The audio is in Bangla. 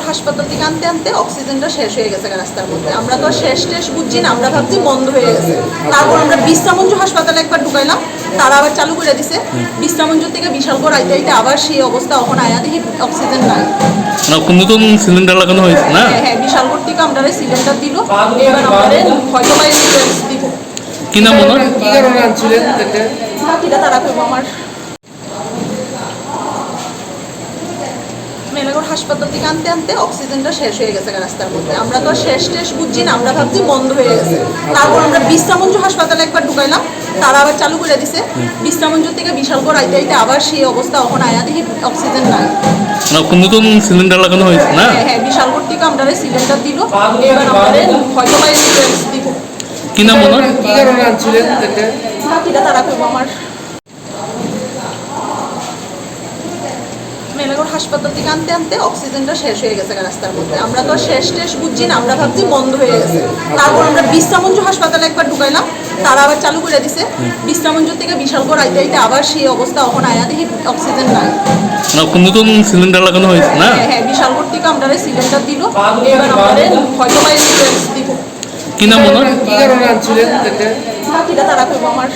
হাসপাতাল থেকে আনতে আনতে অক্সিজেনটা শেষ হয়ে গেছে রাস্তার মধ্যে। আমরা তো শেষ বুঝছি না, আমরা ভাবছি বন্ধ হয়ে গেছে। তারপর আমরা বিশ্রামঞ্জু হাসপাতালে একবার ঢুকাইলাম, তারা আবার চালু করে দিছে। বিশ্রামঞ্জু থেকে বিশালগড় আইতে আইতে আবার সেই অবস্থা, ওখানে আয়া দেখি অক্সিজেন নাই। নতুন সিলিন্ডার লাগানো হয়েছে না? হ্যাঁ, বিশালগড় থেকে আমরা সিলিন্ডার দিল, এবার আমাদের হয়তো বা ইন্স্যুরেন্স দিব। কি নাম ওনার? কি কারণে আনছিলেন? বাকিটা তারা করবো। আমার মেলাগড় হাসপাতাল থেকে আনতে আনতে অক্সিজেনটা শেষ হয়ে গেছে রাস্তার মধ্যে। আমরা তো শেষ বুঝছি না, আমরা ভাবছি বন্ধ হয়ে গেছে। তারপর আমরা বিশ্রামঞ্জু হাসপাতালে একবার ঢুকাইলাম, তারা আবার চালু করে দিছে। বিশ্রামঞ্জু থেকে বিশালগড় আইতে আইতে আবার সেই অবস্থা, ওখানে আয়া দেখি অক্সিজেন নাই। নতুন সিলিন্ডার লাগানো হয়েছে না? হ্যাঁ, বিশালগড় থেকে আমরা সিলিন্ডার দিল, এবার আমাদের হয়তো বা ইন্স্যুরেন্স দিব। কি নাম ওনার? কি কারণে আনছিলেন? বাকিটা তারা করবো। আমার মেলাগড় হাসপাতাল থেকে আনতে আনতে অক্সিজেনটা শেষ হয়ে গেছে রাস্তার মধ্যে। আমরা তো শেষ বুঝছি না, আমরা ভাবছি বন্ধ হয়ে গেছে। তারপর আমরা বিশ্রামঞ্জু হাসপাতালে একবার ঢুকাইলাম, তারা আবার চালু করে দিছে। বিশ্রামঞ্জু থেকে বিশালগড় আইতে আইতে আবার সেই অবস্থা, ওখানে আয়া দেখি অক্সিজেন নাই। নতুন সিলিন্ডার লাগানো হয়েছে না? হ্যাঁ, বিশালগড় থেকে আমরা সিলিন্ডার দিল, এবার আমাদের হয়তো বা ইন্স্যুরেন্স দিব। কি নাম ওনার? কি কারণে আনছিলেন? বাকিটা তারা করবো। আমার